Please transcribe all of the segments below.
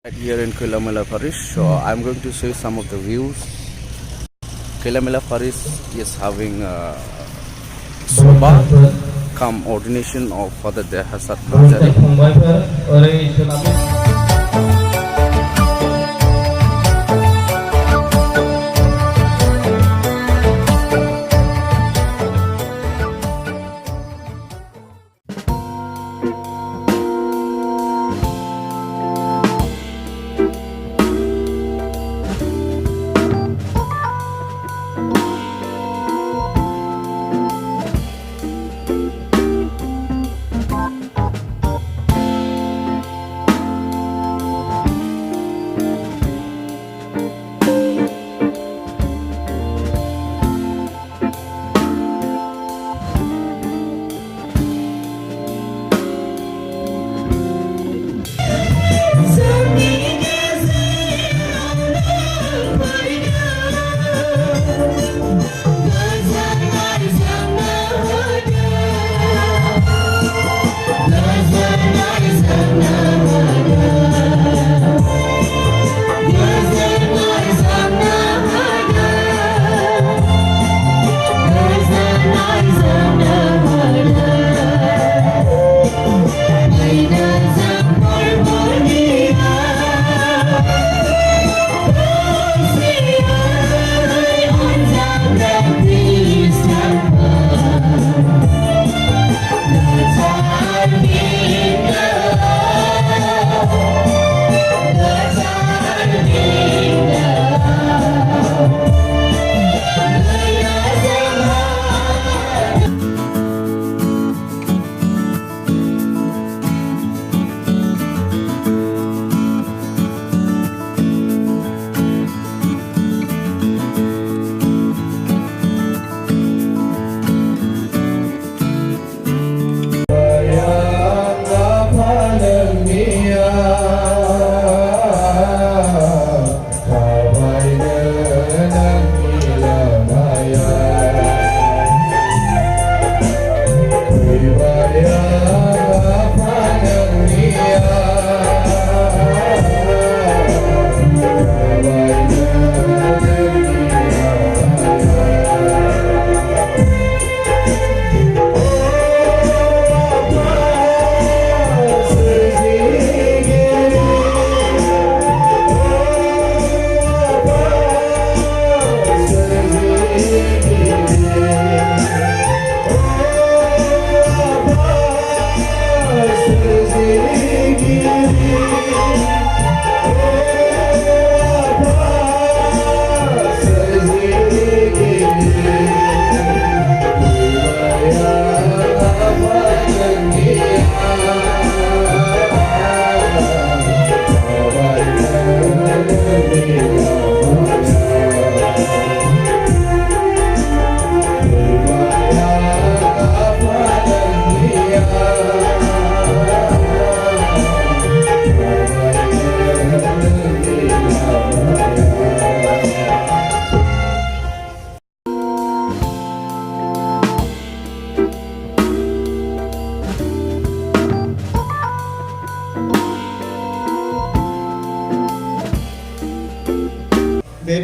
Right here in Koilamoila parish, so I'm going to show you some of the views. Koilamoila parish is having Sabha come ordination of Father Derhasat Narzary.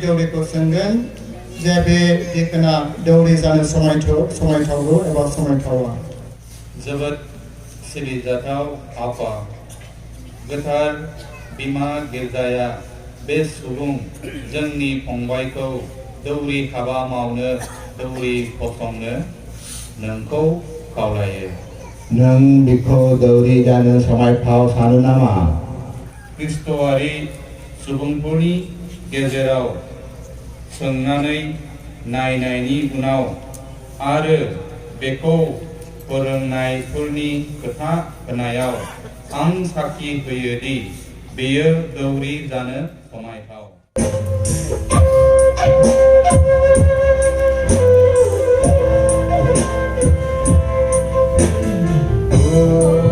Deuri Kosangan, Jabe Dikana, Deuri Zan Somaito, about Somaitawa. Zabat Sili Zatau Apa Gatar Bima Girdaya Bes Surung Jangni Pongbaiko Deuri Haba Maune Deuri Posongne Nangko Kaulaye Nang Biko Deuri Jana Somaipau Sanunama Kristoari Subungpurni गेजेराव सोंनानै नायनायनि उनाव आरो बेखौ फोरोंनायफोरनि खोथा होनायाव आं साखि होयो दि बेयो दौरि जानो समायथाव Oh,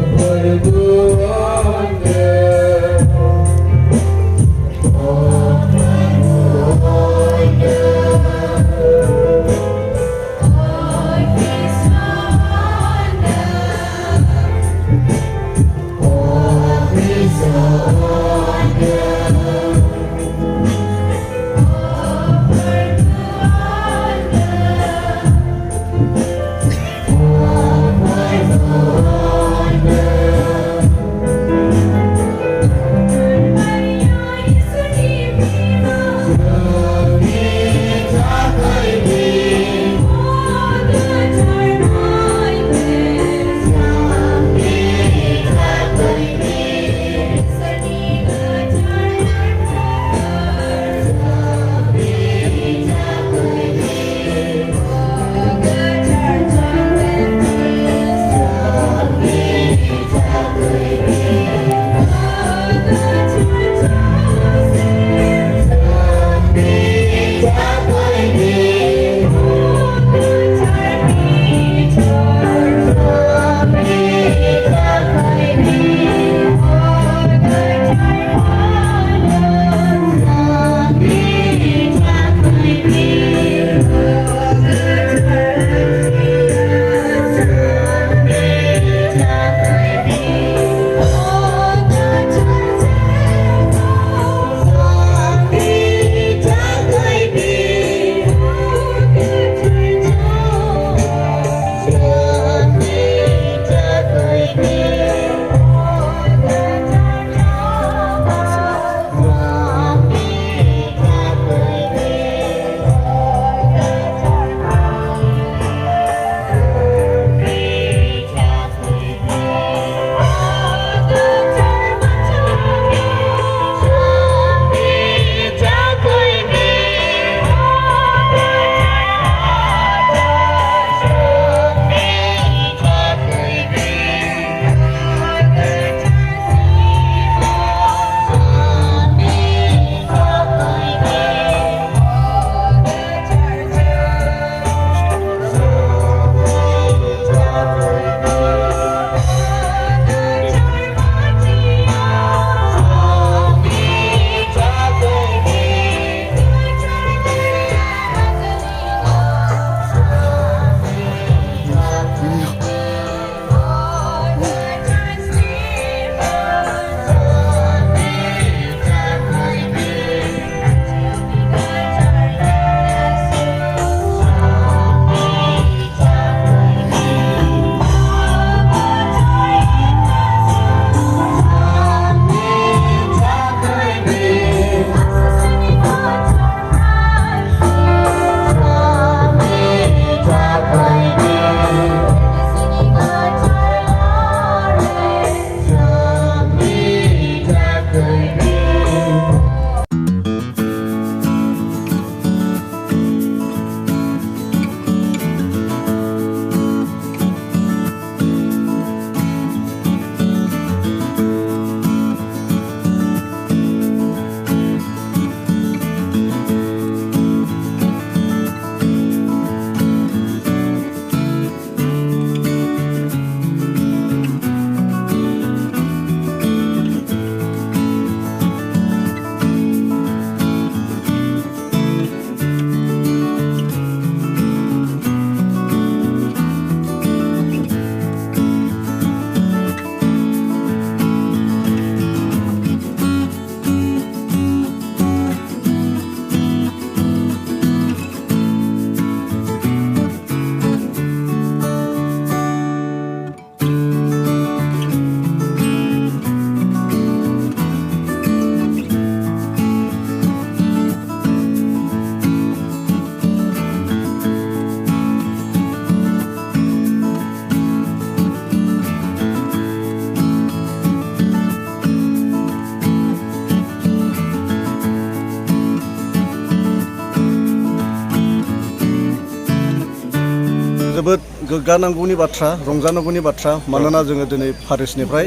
गोग्गानांगौनि बाथ्रा रंजानांगौनि बाथ्रा मानोना जोङो दिनै फारिसनिफ्राय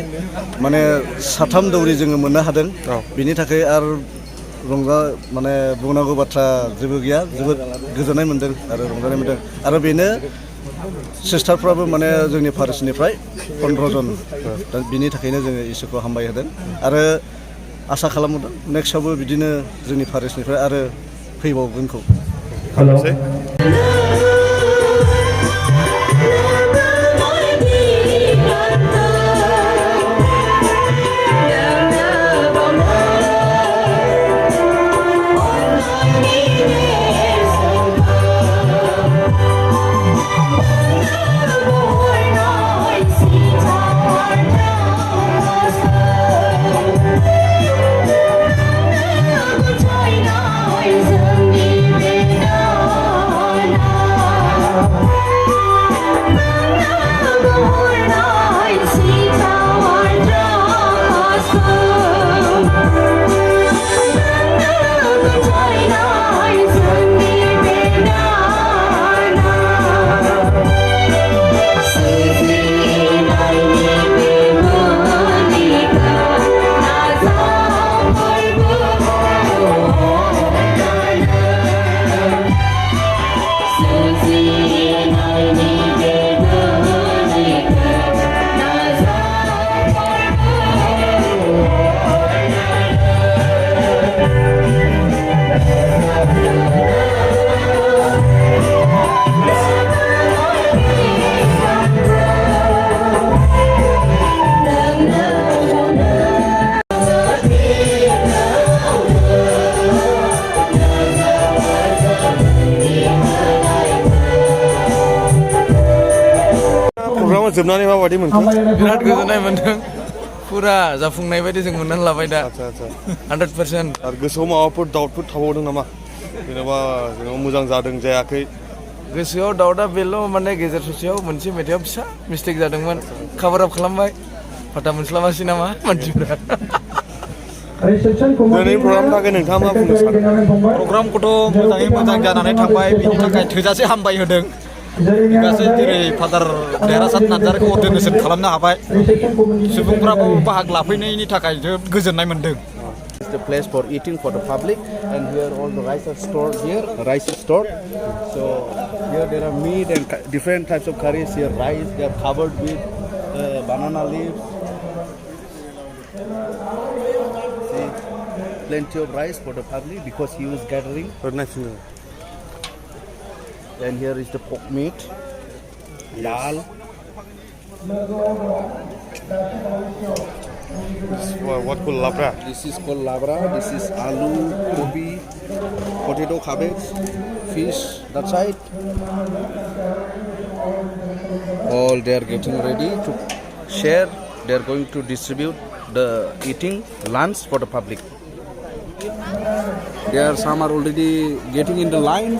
माने 3 दौरि जोङो मोननो हादों बिनि थाखाय आरो माने बुंनांगौ बाथ्रा जेबो गैया जोबोद गोजोननाय मोनदों आरो रंजानाय मोनदों आरो बेनो सिस्टारफ्राबो माने जोंनि फारिसनिफ्राय 15 जन दा बिनि थाखायनो जोङो इसोरखौ हामबाय होदों आरो आसा खालामदों नेक्स्टआवबो बिदिनो जोंनि फारिसनिफ्राय आरो फैबावगोनखौ जोबनानै माबायदि मोनखो बिराद गोजोननाय मोनदों पुरा जाफुंनाय बायदि जों मोननानै लाबाय दा 100% आरो गोसोआव माबाफोर डाउटफोर थाबावदों नामा जेनेबा मोजां जादों जायाखै गोसोआव डाउटआ बेल' माने गेजेर ससेयाव मोनसे मेथाइआव फिसा मिस्टेक जादोंमोन कभार आप खालामबाय फाटा मोनस्लाबासै नामा मानसिफोरा दिनै प्रग्रामनि थाखाय नोंथाङा मा बुंनो सानो प्रग्रामखौथ' मोजाङै मोजां जानानै थांबाय बिनि थाखाय थोजासे हामबाय होदों गासै जेरै फादार देरहासात नार्जारीखौ अर्डिनेसन खालामनो हाबाय सुबुंफ्राबो बाहागो लाफैनायनि थाखाय जोबोद गोजोननाय मोनदों It's the place for eating for the public, and here all the rice are stored here. Rice is stored. So here there are meat and different types of curries. Here rice, they are covered with banana leaves. See, plenty of rice for the public because he was gathering. And here is the pork meat, dal. What called labra? This is called labra. This is aloo, gobi, potato, cabbage, fish. That side. All they are getting ready to share. They are going to distribute the eating lunch for the public. There some are already getting in the line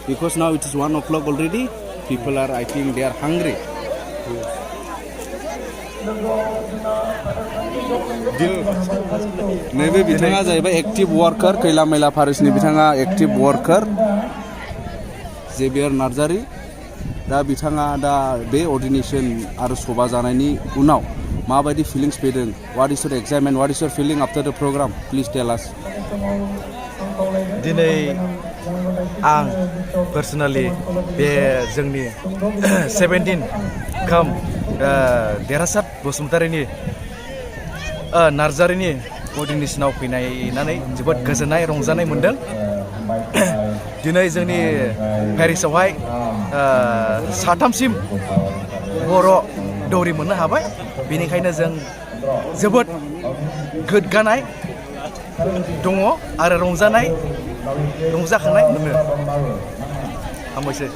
because now it is 1 o'clock already. People are, I think, they are hungry. नैबे बिथाङा जाहैबाय active वार्कार खैलामैला फारिसनि बिथाङा active वार्कार जेबियार Narzary दा बिथाङा दा बे coordination आरो सभा जानायनि उनाव माबायदि फिलिंस फैदों what is your excitement what is your feeling after the programme please tell us दिनै आं पार्सनेलि बे जोंनि 17 खाम देरहासात बसुमतारीनि नार्जारीनि अर्डिनेशनाव फैनानै जोबोद गोजोननाय रंजानाय मोनदों दिनै जोंनि पेरिसावहाय 3सिम बर' दौरि मोननो हाबाय बेनिखायनो जों जोबोद गोग्गानाय दङ आरो रंजाखांनाय मोनो हामबायसै